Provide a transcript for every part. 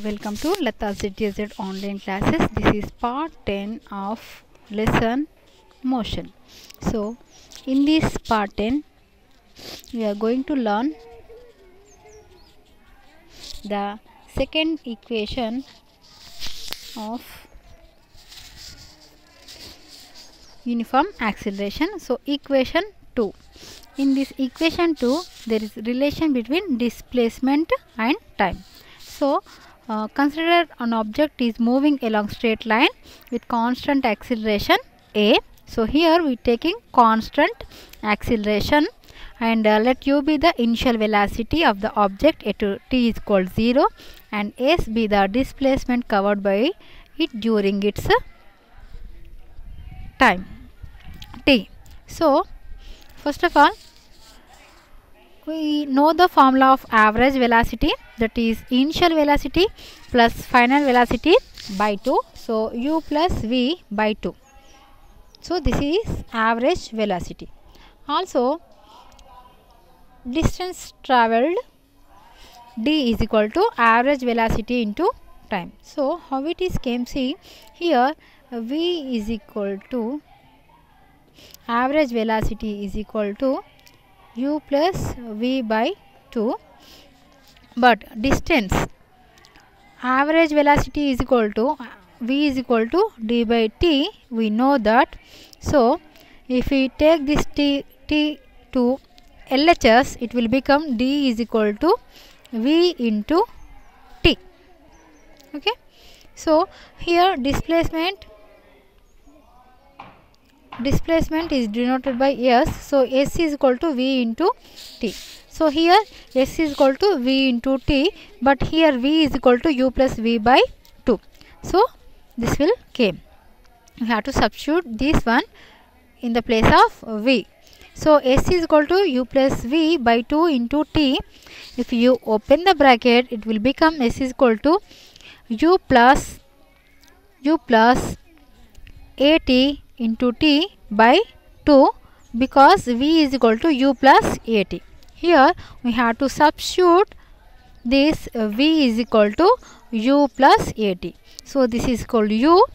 Welcome to Lata ZTZ online classes. This is part 10 of lesson motion. So in this part 10 we are going to learn the second equation of uniform acceleration. So equation 2. In this equation 2 there is relation between displacement and time. So consider an object is moving along straight line with constant acceleration a. So here we taking constant acceleration and let u be the initial velocity of the object at t is equal to 0 and s be the displacement covered by it during its time t. So first of all we know the formula of average velocity, that is initial velocity plus final velocity by 2. So u plus v by 2. So this is average velocity. Also distance travelled d is equal to average velocity into time. So how it is came, see here v is equal to average velocity is equal to u plus v by 2, but distance average velocity is equal to v is equal to d by t, we know that. So if we take this t to LHS, it will become d is equal to v into t. Okay, so here displacement is denoted by s, so s is equal to v into t. So here s is equal to v into t, but here v is equal to u plus v by 2. So this will came, we have to substitute this one in the place of v. So s is equal to u plus v by 2 into t. If you open the bracket, it will become s is equal to u plus at into t by 2, because v is equal to u plus at. Here we have to substitute this v is equal to u plus at. So this is called u,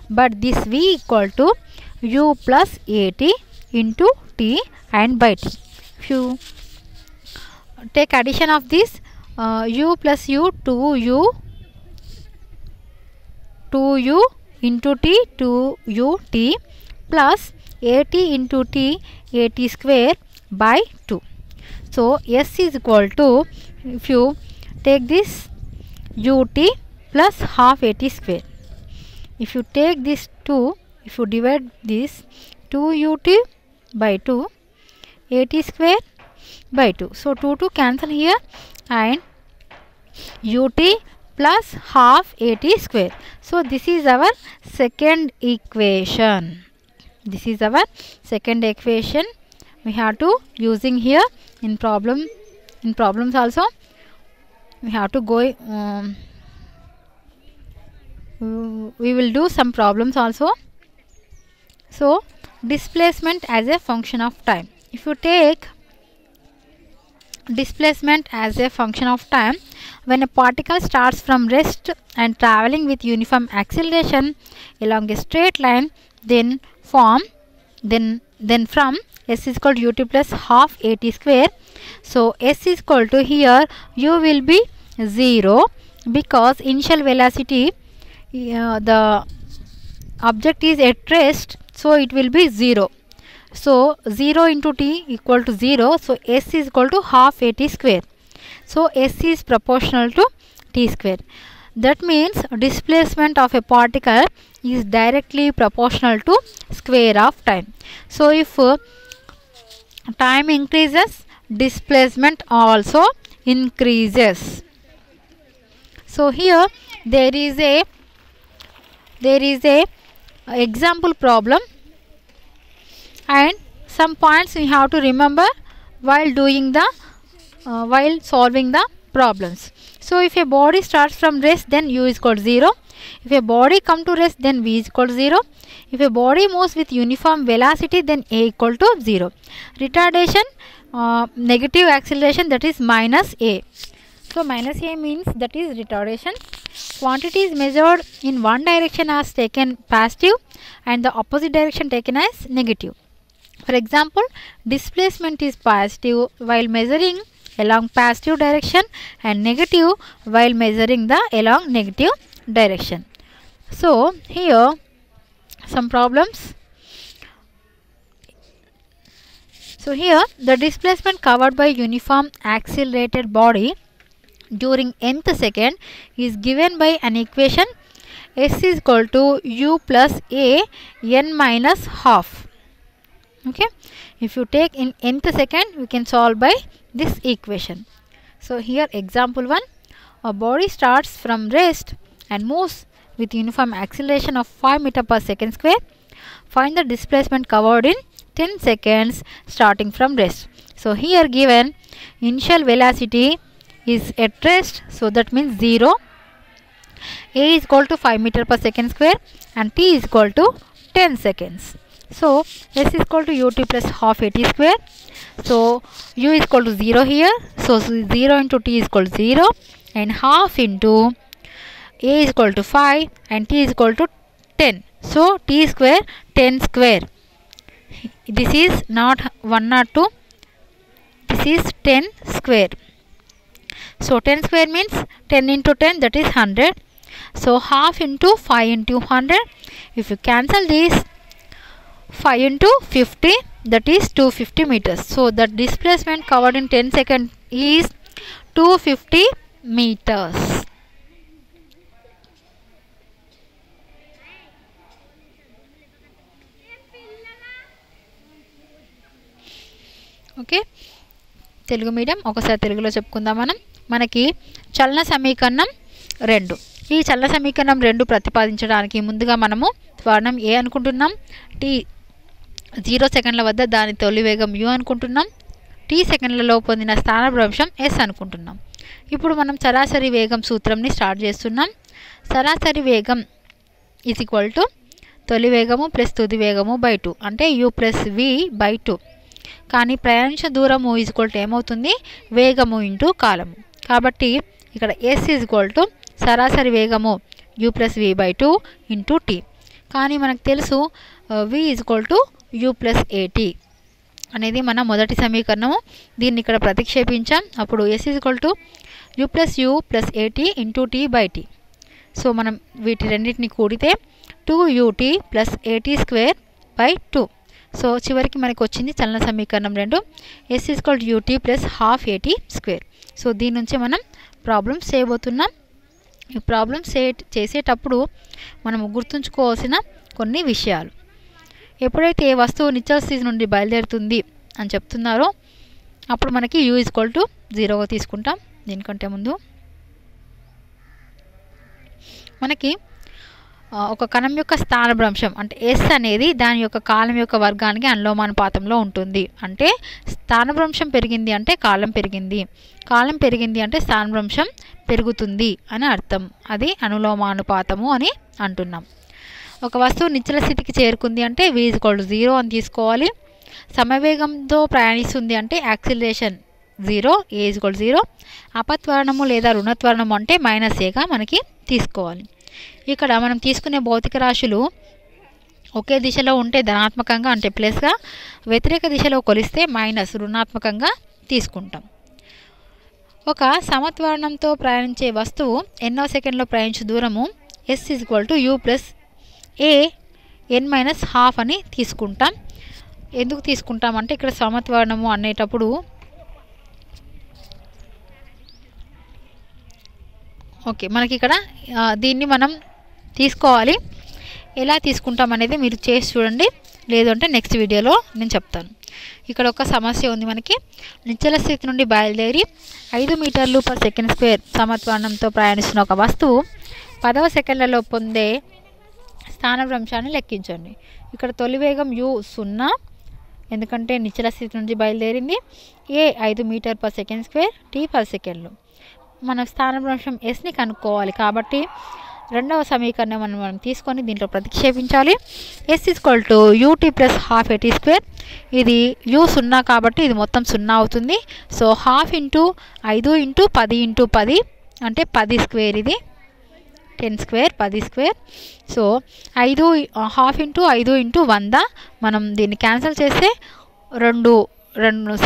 but this v equal to u plus at into t and by t. If you take addition of this u plus u 2u into t 2u t plus at into t at square by 2. So s is equal to, if you take this ut plus half at square, if you take this 2, if you divide this 2ut by 2 at square by 2, so 2 cancel here and ut plus half at square. So this is our second equation. This is our second equation. We have to using here in problems also. We have to go. We will do some problems also. So displacement as a function of time. If you take displacement as a function of time, when a particle starts from rest and traveling with uniform acceleration along a straight line, then from s is equal to ut plus half at square. So s is equal to, here u will be 0 because initial velocity the object is at rest, so it will be 0. So 0 into t equal to 0, so s is equal to half at square. So s is proportional to t square. That means displacement of a particle is directly proportional to square of time. So if time increases, displacement also increases. So here there is a example problem and some points we have to remember while doing the while solving the problems. So if a body starts from rest, then u is equal to 0. If a body come to rest, then v is equal to 0. If a body moves with uniform velocity, then a equal to 0. Retardation, negative acceleration, that is minus a. So minus a means that is retardation. Quantities measured in one direction are taken positive and the opposite direction taken as negative. For example, displacement is positive while measuring along positive direction and negative while measuring the along negative direction. So here some problems. So here the displacement covered by uniform accelerated body during nth second is given by an equation s is equal to u plus a n minus half. Okay, if you take in nth second we can solve by this equation. So here example 1, a body starts from rest and moves with uniform acceleration of 5 meter per second square. Find the displacement covered in 10 seconds starting from rest. So here given initial velocity is at rest, so that means 0, a is equal to 5 meter per second square and t is equal to 10 seconds. So s is equal to ut plus half at square. So u is equal to 0 here. So 0 into t is equal to 0 and half into a is equal to 5 and t is equal to 10. So t square 10 square. This is not 1 or 2. This is 10 square. So 10 square means 10 into 10, that is 100. So half into 5 into 100. If you cancel this, 5 into 50, that is 250 meters. So the displacement covered in 10 seconds is 250 meters. Okay, Telugu medium ఒకసారి తెలుగులో చెప్పుకుందాం. మనకి చలన సమీకరణం 2. ఈ చలన సమీకరణం 2 ప్రతిపాదించడానికి ముందుగా మనము త్వరణం ఏ అనుకుంటున్నాం, t 0 సెకండ్ల వద్ద దాని తొలి వేగం u అనుకుంటున్నాం, t సెకండ్లలో పొందిన స్థానభ్రంశం s అనుకుంటున్నాం. ఇప్పుడు మనం సరాసరి వేగం సూత్రంని స్టార్ట్ చేస్తున్నాం. సరాసరి వేగం ఈజ్ ఈక్వల్ టు తొలి వేగము ప్లస్ తుది వేగము బై 2, అంటే u ప్లస్ v బై 2. కానీ ప్రయాణించిన దూరము ఈజ్ ఈక్వల్ టు ఏమవుతుంది, వేగము ఇంటూ కాలము. కాబట్టి ఇక్కడ s ఈజ్ ఈక్వల్ టు సరాసరి వేగము u plus v by 2 into t. కానీ మనకు తెలుసు v is equal to u plus at అనేది మన మొదటి సమీకరణము. దీన్ని ఇక్కడ ప్రతిక్షేపించాం. అప్పుడు s is equal to u plus at into t by t. So మనం వీటి రెండింటిని కూడితే 2ut plus at square by 2. So చివరికి మనకు వచ్చింది చలన సమీకరణం 2, s is equal to ut plus half at square. So దీని నుంచి మనం ప్రాబ్లమ్స్ చేయబోతున్నాం. ఈ ప్రాబ్లమ్స్ చేసేటప్పుడు మనం గుర్తుంచుకోవాల్సిన కొన్ని విషయాలు. ఎప్పుడైతే వస్తువు నిశ్చల స్థితి నుండి బయలుదేరుతుంది అని చెప్తున్నారో అప్పుడు మనకి u ఈజ్ ఈక్వల్ టు 0 తీసుకుంటాం. దీనికంటే ముందు మనకి ఒక కణం యొక్క స్థానభ్రంశం అంటే s అనేది దాని యొక్క కాలం యొక్క వర్గానికి అనులోమానుపాతంలో ఉంటుంది. అంటే స్థానభ్రంశం పెరిగింది అంటే కాలం పెరిగింది, కాలం పెరిగింది అంటే స్థానభ్రంశం పెరుగుతుంది అని అర్థం. అది అనులోమానుపాతము అని అంటున్నాం. ఒక వస్తువు నిశ్చల స్థితికి చేరుకుంది అంటే v ఈజ్ ఈక్వల్ టు 0 అని తీసుకోవాలి. సమవేగంతో ప్రయాణిస్తుంది అంటే acceleration 0, a is equal to 0. అపత్వరణము లేదా రుణత్వరణము అంటే మైనస్ a గా మనకి తీసుకోవాలి. ఇక్కడ మనం తీసుకునే భౌతిక రాశులు ఒకే దిశలో ఉంటే ధనాత్మకంగా అంటే ప్లస్గా, వ్యతిరేక దిశలో కొలిస్తే మైనస్ రుణాత్మకంగా తీసుకుంటాం. ఒక సమత్వరణంతో ప్రయాణించే వస్తువు ఎన్నో సెకండ్లో ప్రయాణించే దూరము s is equal to u plus a n minus half అని తీసుకుంటాం. ఎందుకు తీసుకుంటామంటే ఇక్కడ సమత్వరణము అనేటప్పుడు ఓకే మనకి ఇక్కడ దీన్ని మనం తీసుకోవాలి. ఎలా తీసుకుంటాం అనేది మీరు చేసి చూడండి, లేదంటే నెక్స్ట్ వీడియోలో నేను చెప్తాను. ఇక్కడ ఒక సమస్య ఉంది మనకి. నిశ్చల స్థితి నుండి బయలుదేరి 5 మీటర్లు పర్ సెకండ్ స్క్వేర్ సమత్వరణంతో ప్రయాణిస్తున్న ఒక వస్తువు 10వ సెకండ్లలో పొందే స్థానభ్రంశాన్ని లెక్కించండి. ఇక్కడ తొలి వేగం u 0, ఎందుకంటే నిశ్చల స్థితి నుంచి బయలుదేరింది. a 5 metre per second square, t per సెకండ్లు. మన స్థానభ్రంశం sని కనుక్కోవాలి. కాబట్టి రెండవ సమీకరణం మనం తీసుకొని దీంట్లో ప్రతిక్షేపించాలి. s = ut + ½ at². ఇది u 0 కాబట్టి ఇది మొత్తం 0 అవుతుంది. సో 12 × 5 × 10 × 10 అంటే 10². ఇది 10² 10². సో 12 × 5 × 100 మనం దీన్ని క్యాన్సిల్ చేస్తే రెండు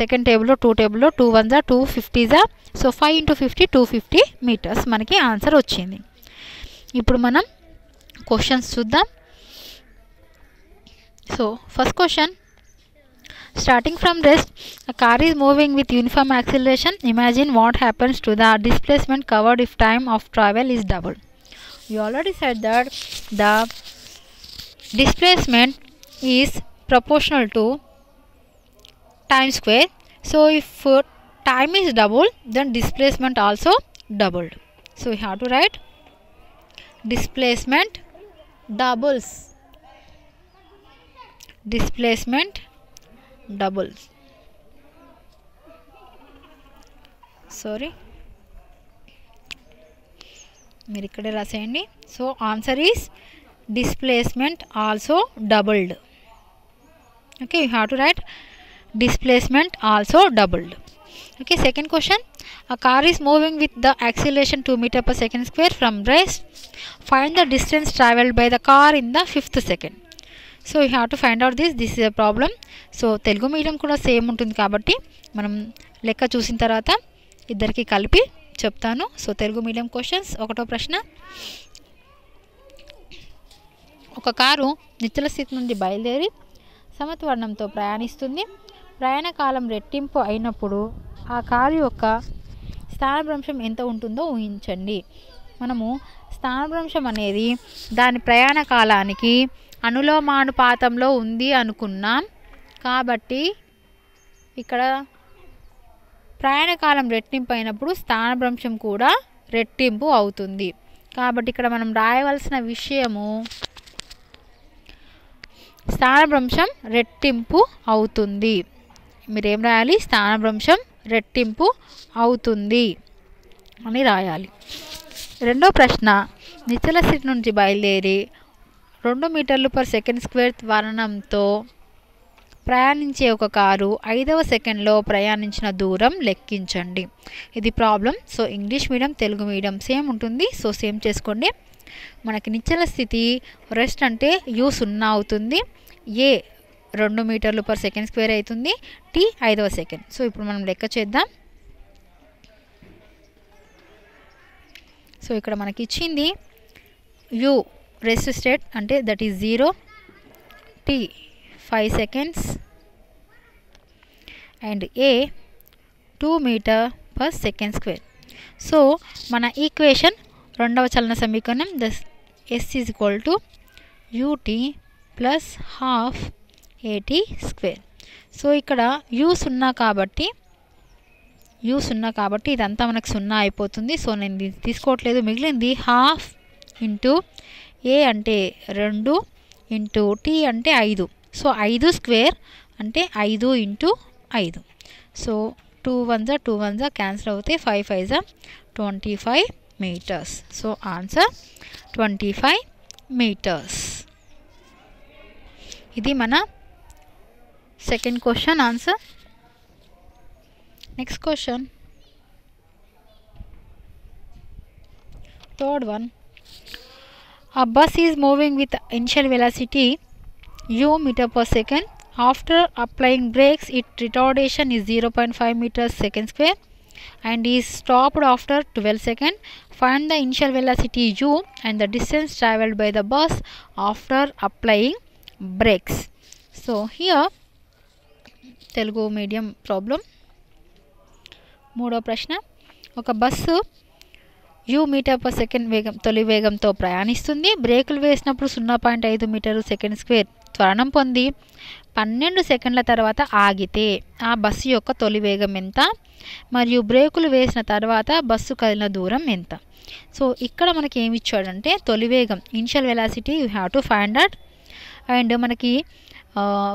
సెకండ్ టేబుల్లో 2 టేబుల్లో 2 1 250 సో 5 × 50 250 మీటర్స్ మనకి ఆన్సర్ వచ్చింది. ఇప్పుడు మనం క్వశ్చన్స్ చూద్దాం. So first question, starting from rest, a car is moving with uniform acceleration. Imagine what happens to the displacement covered if time of travel is doubled. We already said that the displacement is proportional to time square. So if time is doubled, then displacement also doubled. So we have to write displacement doubles. Displacement doubles. Sorry, మీరు ఇక్కడే రాసేయండి. So answer is displacement also doubled. Okay, you have to write displacement also doubled. Okay, second question, a car is moving with the acceleration 2 m/s² from rest. Find the distance traveled by the car in the 5th second. So you have to find out this is a problem. So Telugu medium కూడా same ఉంటుంది కాబట్టి మనం లెక్క చూసిన తర్వాత ఇద్దరికి కలిపి చెప్తాను. So Telugu medium questions. ఒకటో ప్రశ్న, ఒక కారు నిశ్చల స్థితి నుండి బయలుదేరి సమత్వరణంతో ప్రయాణిస్తుంది. ప్రయాణ కాలం రెట్టింపు అయినప్పుడు ఆ కారు యొక్క స్థానభ్రంశం ఎంత ఉంటుందో ఊహించండి. మనము స్థానభ్రంశం అనేది దాని ప్రయాణ కాలానికి అనులోమానుపాతంలో ఉంది అనుకున్నాం. కాబట్టి ఇక్కడ ప్రయాణ కాలం రెట్టింపు అయినప్పుడు స్థానభ్రంశం కూడా రెట్టింపు అవుతుంది. కాబట్టి ఇక్కడ మనం రాయవలసిన విషయము స్థానభ్రంశం రెట్టింపు అవుతుంది. మీరేం రాయాలి? స్థానభ్రంశం రెట్టింపు అవుతుంది అని రాయాలి. రెండో ప్రశ్న, నిశ్చల స్థితి నుంచి బయలుదేరి 2 m/s² త్వరణంతో ప్రయాణించే ఒక కారు 5వ సెకండ్లో ప్రయాణించిన దూరం లెక్కించండి. ఇది problem. So English medium Telugu medium same ఉంటుంది. సో సేమ్ చేసుకోండి. మనకి నిశ్చల స్థితి రెస్ట్ అంటే u 0 అవుతుంది, a 2 m/s² అవుతుంది, t 5వ సెకండ్. సో ఇప్పుడు మనం లెక్క చేద్దాం. సో ఇక్కడ మనకి ఇచ్చింది u రెస్ట్ స్టేట్ అంటే that is 0, t 5 seconds and a 2 m/s². So మన ఈక్వేషన్ రెండవ చలన సమీకరణం s = ut + ½ at². సో ఇక్కడ u 0 కాబట్టి ఇదంతా మనకు 0 అయిపోతుంది. సో నేను ఇది తీసుకోవట్లేదు, మిగిలింది ½ × a అంటే 2 × t అంటే 5. సో 5² అంటే 5 × 5. సో 2 1 2 1 క్యాన్సిల్ అవుతాయి, 5 5 25 meters. So answer 25 meters. ఇది మన second question answer. Next question, third one, a bus is moving with initial velocity u m/s. After applying brakes, its retardation is 0.5 m/s² and is stopped after 12 seconds. Find the initial velocity u and the distance travelled by the bus after applying brakes. So here Telugu medium problem. మూడో ప్రశ్న, ఒక bus u m/s వేగం తొలి వేగంతో ప్రయాణిస్తుంది. బ్రేకులు వేసినప్పుడు 0.5 m/s² త్వరణం పొంది 12 సెకండ్ల తర్వాత ఆగితే ఆ బస్సు యొక్క తొలి వేగం ఎంత మరియు బ్రేకులు వేసిన తర్వాత బస్సు కదిలిన దూరం ఎంత? సో ఇక్కడ మనకి ఏమి ఇచ్చాడంటే తొలి వేగం initial velocity U have to find out. And మనకి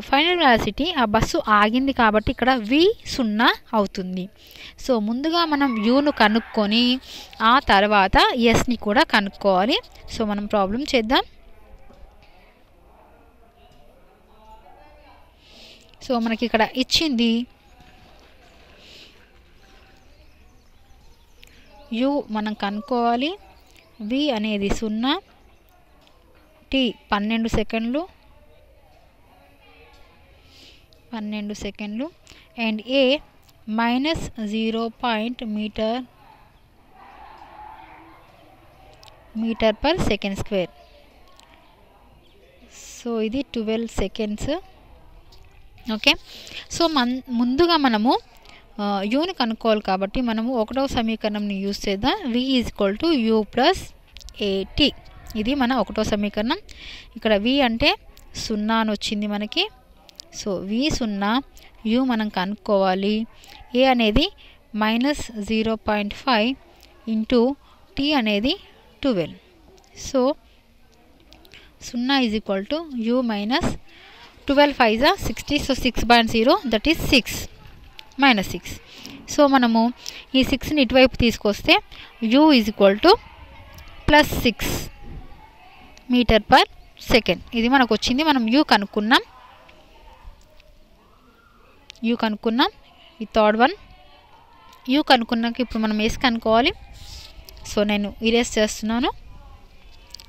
ఫైనల్ వెలాసిటీ ఆ బస్సు ఆగింది కాబట్టి ఇక్కడ v 0 అవుతుంది. సో ముందుగా మనం uను కనుక్కొని ఆ తర్వాత sని కూడా కనుక్కోవాలి. సో మనం ప్రాబ్లం చేద్దాం. సో మనకి ఇక్కడ ఇచ్చింది u మనం కనుక్కోవాలి. v అనేది 0, t 12 సెకండ్లు and a -0 metre per second square. So ఇది 12 సెకండ్స్. ఓకే, సో ముందుగా మనము యూని కనుక్కోవాలి కాబట్టి మనము ఒకటవ సమీకరణంని యూజ్ చేద్దాం. v = u + at. ఇది మన ఒకటో సమీకరణం. ఇక్కడ v అంటే 0 అని వచ్చింది మనకి. సో v 0, u మనం కనుక్కోవాలి. a అనేది -0.5 ఇంటూ t అనేది 12. So 0 = u - 12 5 60. So 6.0 that is 6 - 6. So మనము ఈ 6ని ఇటువైపు తీసుకొస్తే u = +6 మీటర్ పర్ సెకండ్. ఇది మనకు వచ్చింది. మనం u కనుక్కున్నాం. ఈ థర్డ్ వన్ u కనుక్కున్నాక ఇప్పుడు మనం s కనుక్కోవాలి. సో నేను ఇరేస్ చేస్తున్నాను.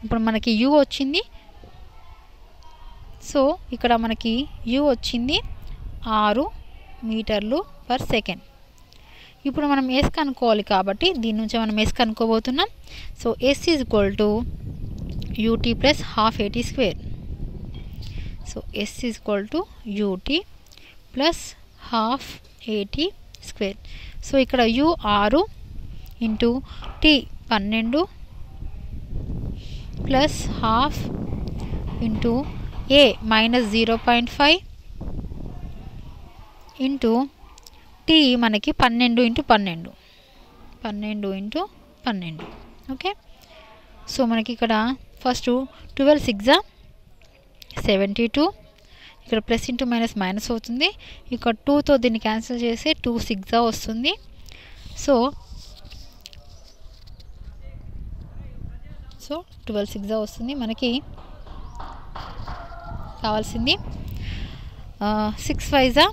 ఇప్పుడు మనకి u వచ్చింది. సో ఇక్కడ మనకి u వచ్చింది 6 మీటర్లు పర్ సెకండ్. ఇప్పుడు మనం s కనుక్కోవాలి కాబట్టి దీని నుంచి మనం s కనుక్కోబోతున్నాం. So s = ut + ½ at². So s = ut + ½ at². So ఇక్కడ u 6 into t 12 plus ½ into a -0.5 into t మనకి 12 ఇంటూ 12. ఓకే, సో మనకి ఇక్కడ ఫస్ట్ 12 6 72. ఇక్కడ ప్లస్ ఇంటూ మైనస్ అవుతుంది. ఇక్కడ 2తో దీన్ని క్యాన్సిల్ చేస్తే 2 6 వస్తుంది. సో 12 6 వస్తుంది. మనకి కావాల్సింది 6 5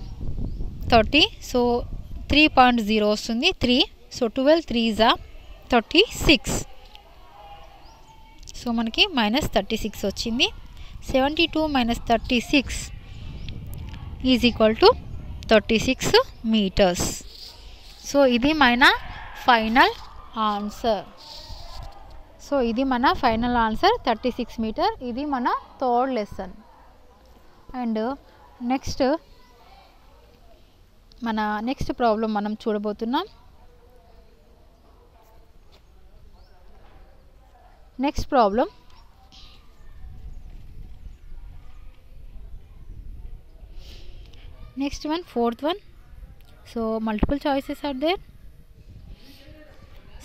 30. సో 3.0 వస్తుంది. 3. సో 12 3 36. సో మనకి -36 వచ్చింది. 72 - 36 = 36 మీటర్స్. సో ఇది మన ఫైనల్ ఆన్సర్. 36 మీటర్. ఇది మన third lesson. And next problem మనం చూడబోతున్నాం. Next problem fourth one. So multiple choices are there.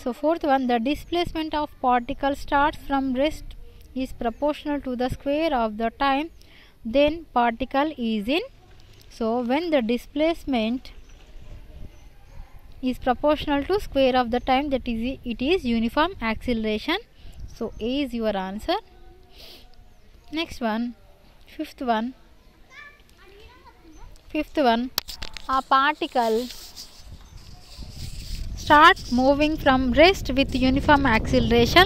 So fourth one, the displacement of particle starts from rest is proportional to the square of the time then particle is in. So when the displacement is proportional to square of the time, that is it is uniform acceleration. So A is your answer. Next one, fifth one, a particle start moving from rest with uniform acceleration.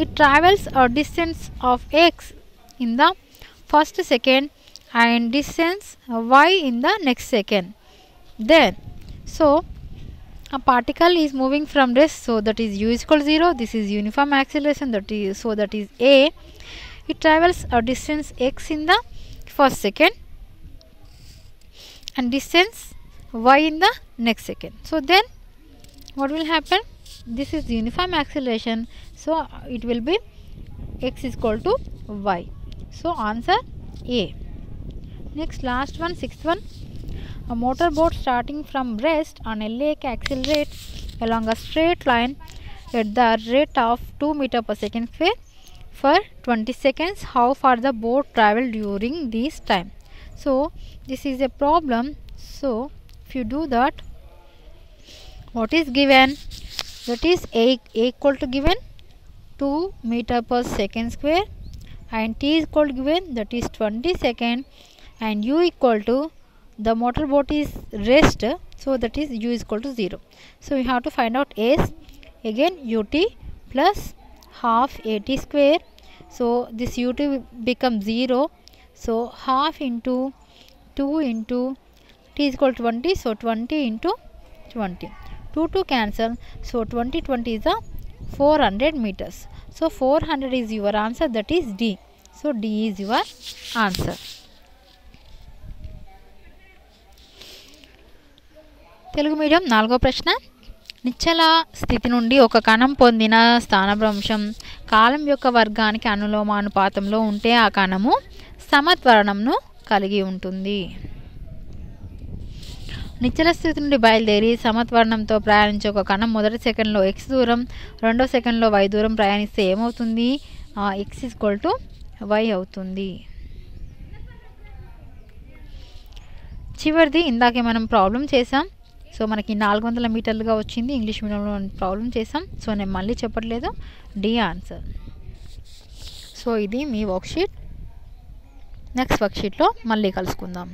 It travels a distance of x in the first second and distance y in the next second. Then so a particle is moving from rest, so that is u = 0. This is uniform acceleration, that is A. It travels a distance x in the first second and distance y in the next second. So then what will happen? This is uniform acceleration, so it will be x = y. So answer A. Next, last one, sixth one. A motorboat starting from rest on a lake accelerates along a straight line at the rate of 2 meter per second square for 20 seconds. How far the boat traveled during this time? So this is a problem. So if you do that, what is given? That is a equal to given 2 meter per second square, and t is equal to given, that is 20 second, and u equal to, the motor boat is rest, so that is u is equal to 0. So we have to find out s. Again ut plus half at square, so this ut becomes 0, so half into 2 into t is equal to 20, so 20 into 20, 2 cancel, so 20 is a 400 meters. So 400 is your answer, that is D. So D is your answer. Telugu medium 4వ ప్రశ్న. నిశ్చల స్థితి నుండి ఒక కణం పొందిన స్థానభ్రంశం కాలం యొక్క వర్గానికి అనులోమానుపాతంలో ఉంటే ఆ కణము సమత్వరణంను కలిగి ఉంటుంది. నిశ్చల స్థితి నుండి బయలుదేరి సమత్వరణంతో ప్రయాణించే ఒక కణం మొదటి సెకండ్లో x దూరం, రెండో సెకండ్లో y దూరం ప్రయాణిస్తే ఏమవుతుంది? x ఈక్వల్ టు y అవుతుంది. చివరిది ఇందాకే మనం ప్రాబ్లం చేసాం. సో మనకి 400 మీటర్లుగా వచ్చింది. ఇంగ్లీష్ మీడియంలో ప్రాబ్లం చేసాం. సో నేను మళ్ళీ చెప్పట్లేదు, డి ఆన్సర్. సో ఇది మీ వర్క్షీట్. నెక్స్ట్ వర్క్షీట్లో మళ్ళీ కలుసుకుందాం.